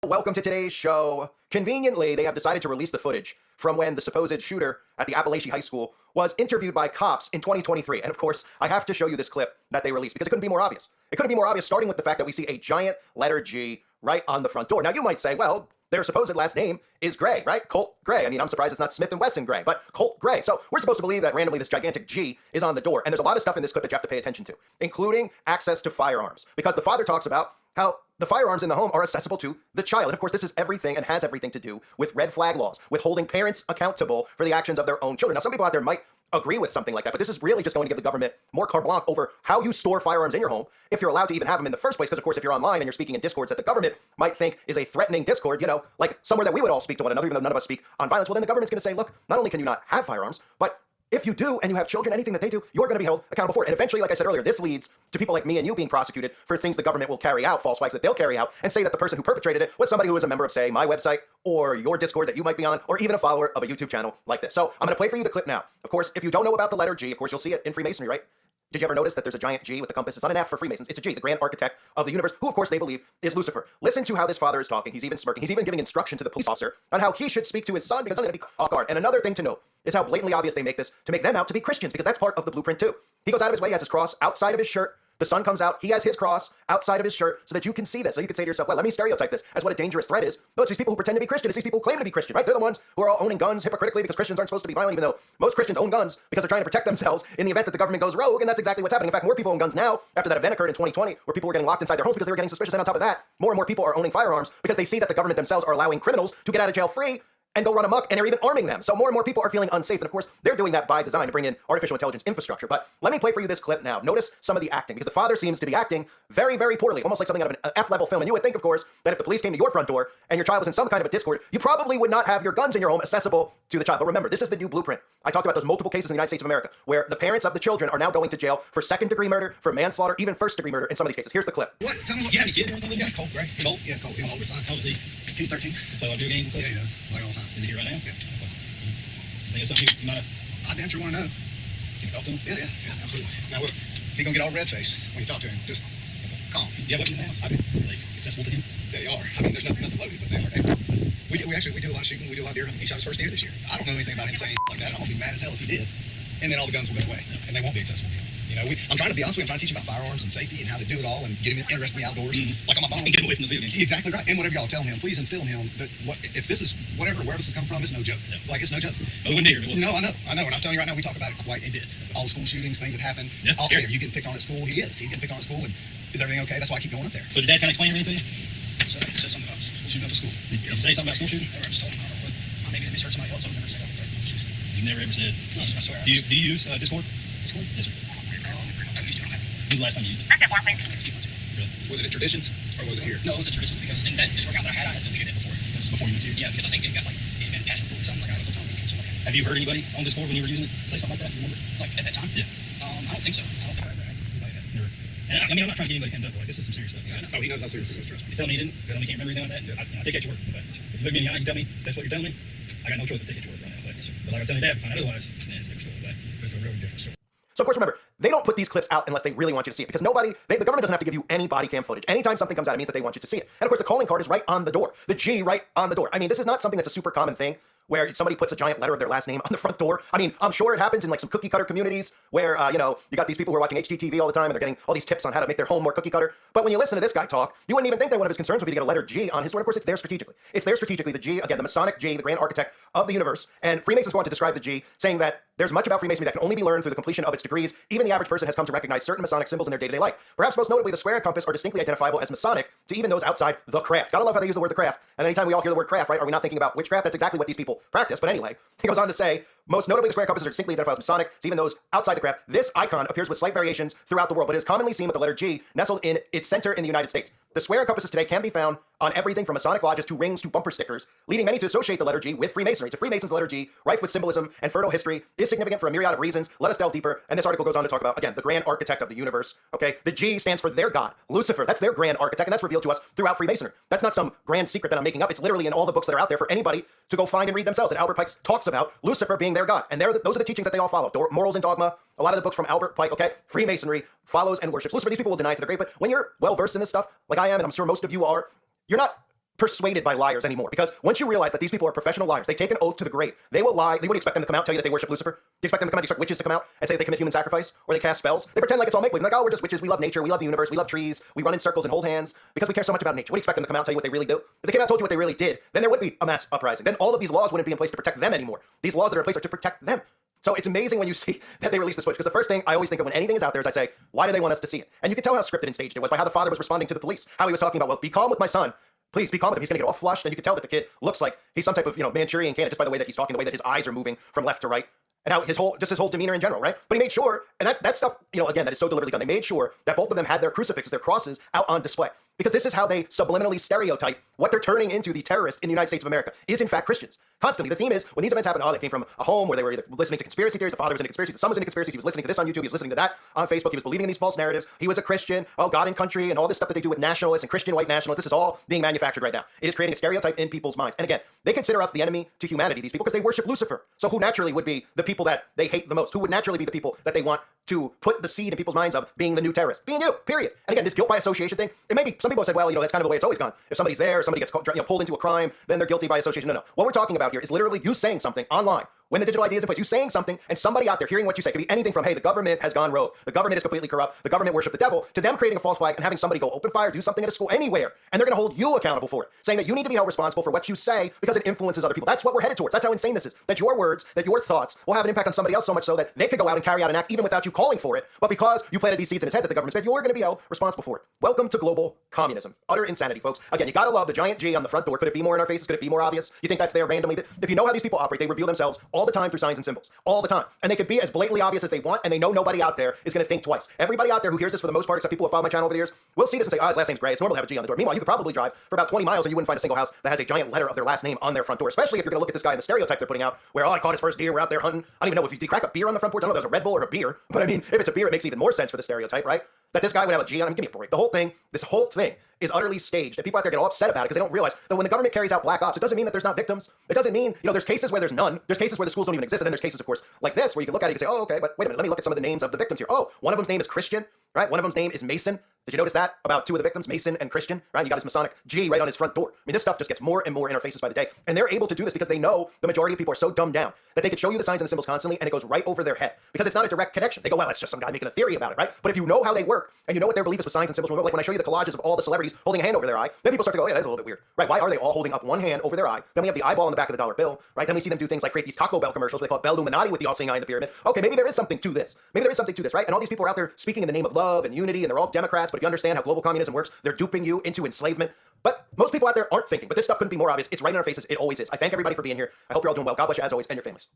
Welcome to today's show. Conveniently, they have decided to release the footage from when the supposed shooter at the Appalachian High School was interviewed by cops in 2023. And of course, I have to show you this clip that they released because it couldn't be more obvious. It couldn't be more obvious, starting with the fact that we see a giant letter G right on the front door. Now, you might say, well, their supposed last name is Gray, right? Colt Gray. I mean, I'm surprised it's not Smith and Wesson Gray, but Colt Gray. So we're supposed to believe that randomly this gigantic G is on the door. And there's a lot of stuff in this clip that you have to pay attention to, including access to firearms, because the father talks about how the firearms in the home are accessible to the child. And of course, this is everything and has everything to do with red flag laws, with holding parents accountable for the actions of their own children. Now, some people out there might agree with something like that, but this is really just going to give the government more carte blanche over how you store firearms in your home, if you're allowed to even have them in the first place. Because of course, if you're online and you're speaking in discords that the government might think is a threatening discord, like somewhere that we would all speak to one another, even though none of us speak on violence, well, then the government's going to say, look, not only can you not have firearms, but if you do and you have children, anything that they do, you're going to be held accountable for it. And eventually, like I said earlier, this leads to people like me and you being prosecuted for things the government will carry out, false flags that they'll carry out, and say that the person who perpetrated it was somebody who was a member of, say, my website or your Discord that you might be on, or even a follower of a YouTube channel like this. So I'm going to play for you the clip now. Of course, if you don't know about the letter G, of course, you'll see it in Freemasonry, right? Did you ever notice that there's a giant G with the compass? It's not an F for Freemasons. It's a G, the grand architect of the universe, who, of course, they believe is Lucifer. Listen to how this father is talking. He's even smirking. He's even giving instruction to the police officer on how he should speak to his son, because I'm going to be off guard. And another thing to note is how blatantly obvious they make this to make them out to be Christians, because that's part of the blueprint too. He goes out of his way, he has his cross outside of his shirt. The son comes out, he has his cross outside of his shirt so that you can see this. So you can say to yourself, well, let me stereotype this as what a dangerous threat is. No, it's these people who pretend to be Christian. It's these people who claim to be Christian, right? They're the ones who are all owning guns hypocritically because Christians aren't supposed to be violent, even though most Christians own guns because they're trying to protect themselves in the event that the government goes rogue, and that's exactly what's happening. In fact, more people own guns now after that event occurred in 2020 where people were getting locked inside their homes because they were getting suspicious. And on top of that, more and more people are owning firearms because they see that the government themselves are allowing criminals to get out of jail free and go run amok, and they're even arming them. So more and more people are feeling unsafe, and of course, they're doing that by design to bring in artificial intelligence infrastructure. But let me play for you this clip now. Notice some of the acting, because the father seems to be acting very, very poorly, almost like something out of an F-level film. And you would think, of course, that if the police came to your front door and your child was in some kind of a discord, you probably would not have your guns in your home accessible to the child. But remember, this is the new blueprint. I talked about those multiple cases in the United States of America where the parents of the children are now going to jail for second-degree murder, for manslaughter, even first-degree murder in some of these cases. Here's the clip. What? Tell me what you have any kid? Yeah, Colt, right? Colt? Yeah, Colt. My oldest son. How old is he? He's 13. Does he play a lot of video games and stuff? Yeah, he does. Like all the time. Is he here right now? Yeah. Think it's something you might have... I damn sure want to know. Can you talk to him? Yeah, absolutely. Now look, he's going to get all red face when you talk to him. Just calm. Yeah, what in the house? I mean, are they accessible to him? They are. I mean, there's nothing loaded, but they are. We do a lot of shooting. We do a lot of deer hunting. He shot his first deer this year. I don't know anything about him saying like that. I'm going to be mad as hell if he did. And then all the guns will go away, and they won't be accessible. I'm trying to be honest with him. I'm trying to teach him about firearms and safety and how to do it all and get him interested in the outdoors. Like on my phone. And get him away from the video games. Exactly right. And whatever y'all tell him, please instill in him that if this is where this is coming from, it's no joke. Yeah. Like, it's no joke. Oh, we wouldn't hear it. No, I know. And I'm telling you right now, we talk about it quite a bit. All the school shootings, things that happen. Yeah, all scary. You getting picked on at school. He's getting picked on at school. And is everything okay? That's why I keep going up there. So did Dad kind of explain everything to you? So he said something about shooting up at school. Did you say something about school shooting? I just told him, maybe they misheard somebody else. I've never said that. You've never ever said? No, I swear. Do you use Discord? Discord? Yes, sir. I used to. When's the last time you used it? Really? Was it at Traditions or was it here? No, it was a Traditions because in that Discord account that I had deleted it before. Before you moved here? Yeah, because I think it got like it had been passed or something like I was telling you something like that. Have you heard anybody on Discord when you were using it say something like that? You remember? Like at that time? Yeah. I don't think so. I don't think I ever had anybody that. Never. And I mean, I'm not trying to get anybody hemmed up. Like, this is some serious stuff. Oh, he knows how serious it is. Trust me. You tell me he didn't, because I can't remember anything like that. Yeah. I take it at your word. But if you look me in the eye and tell me that's what you're telling me, I got no choice but to take it at your word right now. But, yes, sir. But like I was telling your dad, find out otherwise, man, it's a different story. It's a really different story. So of course, remember, they don't put these clips out unless they really want you to see it, because the government doesn't have to give you any body cam footage. Anytime something comes out, it means that they want you to see it. And of course, the calling card is right on the door. The G right on the door. I mean, this is not something that's a super common thing where somebody puts a giant letter of their last name on the front door. I mean, I'm sure it happens in like some cookie cutter communities where, you got these people who are watching HGTV all the time and they're getting all these tips on how to make their home more cookie cutter. But when you listen to this guy talk, you wouldn't even think that one of his concerns would be to get a letter G on his door. Of course, it's there strategically. It's there strategically. The G, again, the Masonic G, the grand architect of the universe. And Freemasons go on to describe the G, saying that there's much about Freemasonry that can only be learned through the completion of its degrees. Even the average person has come to recognize certain Masonic symbols in their day-to-day life. Perhaps most notably, the square and compass are distinctly identifiable as Masonic to even those outside the craft. Gotta love how they use the word the craft. And anytime we all hear the word craft, right, are we not thinking about witchcraft? That's exactly what these people practice. But anyway, he goes on to say, most notably, the square and compass are distinctly identified as Masonic to even those outside the craft. This icon appears with slight variations throughout the world, but it is commonly seen with the letter G nestled in its center in the United States. The square and compasses today can be found on everything from Masonic lodges to rings to bumper stickers, leading many to associate the letter G with Freemasonry. To Freemasons, the letter G, rife with symbolism and fertile history, is significant for a myriad of reasons. Let us delve deeper. And this article goes on to talk about, again, the grand architect of the universe. Okay, the G stands for their god, Lucifer. That's their grand architect, and that's revealed to us throughout Freemasonry. That's not some grand secret that I'm making up. It's literally in all the books that are out there for anybody to go find and read themselves. And Albert Pike talks about Lucifer being their god, and those are the teachings that they all follow. Morals and Dogma, a lot of the books from Albert Pike. Okay, Freemasonry follows and worships Lucifer. These people will deny it to the grave, but when you're well versed in this stuff, like I am, and I'm sure most of you are, you're not persuaded by liars anymore. Because once you realize that these people are professional liars, they take an oath to the grave. They will lie. You would expect them to come out and tell you that they worship Lucifer. Do you expect them to come out? Do you expect witches to come out and say they commit human sacrifice or they cast spells? They pretend like it's all make-believe. Like, oh, we're just witches. We love nature. We love the universe. We love trees. We run in circles and hold hands because we care so much about nature. What do you expect them to come out and tell you what they really do? If they came out and told you what they really did, then there would be a mass uprising. Then all of these laws wouldn't be in place to protect them anymore. These laws that are in place are to protect them. So it's amazing when you see that they release this footage, because the first thing I always think of when anything is out there is I say, why do they want us to see it? And you can tell how scripted and staged it was by how the father was responding to the police, how he was talking about, well, be calm with my son. Please be calm with him. He's going to get all flushed. And you can tell that the kid looks like he's some type of, Manchurian candidate just by the way that he's talking, the way that his eyes are moving from left to right, and how his whole demeanor in general, right? But he made sure, and that stuff, again, that is so deliberately done. They made sure that both of them had their crucifixes, their crosses, out on display. Because this is how they subliminally stereotype what they're turning into the terrorists in the United States of America is in fact Christians. Constantly. The theme is, when these events happen, they came from a home where they were either listening to conspiracy theories, the father was into conspiracy, the son was into conspiracy, he was listening to this on YouTube, he was listening to that on Facebook, he was believing in these false narratives, he was a Christian, God and country, and all this stuff that they do with nationalists and Christian white nationalists. This is all being manufactured right now. It is creating a stereotype in people's minds. And again, they consider us the enemy to humanity, these people, because they worship Lucifer. So who naturally would be the people that they hate the most? Who would naturally be the people that they want to put the seed in people's minds of being the new terrorist? Being you, period. And again, this guilt by association thing, it may be, some people have said, well, that's kind of the way it's always gone. If somebody's there, somebody gets pulled into a crime, then they're guilty by association. No. What we're talking about here is literally you saying something online. When the digital ID is in place, you saying something, and somebody out there hearing what you say. It could be anything from, hey, the government has gone rogue, the government is completely corrupt, the government worship the devil, to them creating a false flag and having somebody go open fire, do something at a school, anywhere, and they're going to hold you accountable for it, saying that you need to be held responsible for what you say because it influences other people. That's what we're headed towards. That's how insane this is. That your words, that your thoughts will have an impact on somebody else so much so that they could go out and carry out an act even without you calling for it, but because you planted these seeds in his head that the government said, you're going to be held responsible for it. Welcome to global communism. Utter insanity, folks. Again, you gotta love the giant G on the front door. Could it be more in our faces? Could it be more obvious? You think that's there randomly? If you know how these people operate, they reveal themselves all the time through signs and symbols. All the time. And they could be as blatantly obvious as they want, and they know nobody out there is going to think twice. Everybody out there who hears this, for the most part, except people who follow my channel over the years, will see this and say, his last name's Gray. It's normal to have a G on the door. Meanwhile, you could probably drive for about 20 miles and you wouldn't find a single house that has a giant letter of their last name on their front door, especially if you're going to look at this guy in the stereotype they're putting out, where, I caught his first deer, we're out there hunting. I don't even know if you crack a beer on the front porch. I don't know if there's a Red Bull or a beer, but I mean, if it's a beer, it makes even more sense for the stereotype, right? That this guy would have a G on him. Give me a break. This whole thing is utterly staged, and people out there get all upset about it because they don't realize that when the government carries out black ops, it doesn't mean that there's not victims. It doesn't mean, there's cases where there's none. There's cases where the schools don't even exist, and then there's cases, of course, like this, where you can look at it and say, oh, okay, but wait a minute, let me look at some of the names of the victims here. Oh, one of them's name is Christian, right? One of them's name is Mason. Did you notice that about two of the victims, Mason and Christian, right? You got his Masonic G right on his front door. I mean, this stuff just gets more and more in our faces by the day. And they're able to do this because they know the majority of people are so dumbed down that they could show you the signs and the symbols constantly and it goes right over their head because it's not a direct connection. They go, well, it's just some guy making a theory about it, right? But if you know how they work and you know what their belief is with signs and symbols, like when I show you the collages of all the celebrities holding a hand over their eye, then people start to go, yeah, that's a little bit weird, right? Why are they all holding up one hand over their eye? Then we have the eyeball on the back of the dollar bill, right? Then we see them do things like create these Taco Bell commercials. They call it Bell Illuminati with the all-seeing eye in the pyramid. Okay, maybe there is something to this. Maybe there is something to this, right? And all these people are out there speaking in the name of love and unity, and they're all Democrats, but if you understand how global communism works, they're duping you into enslavement. But most people out there aren't thinking. But this stuff couldn't be more obvious. It's right in our faces. It always is. I thank everybody for being here. I hope you're all doing well. God bless you as always, and your families.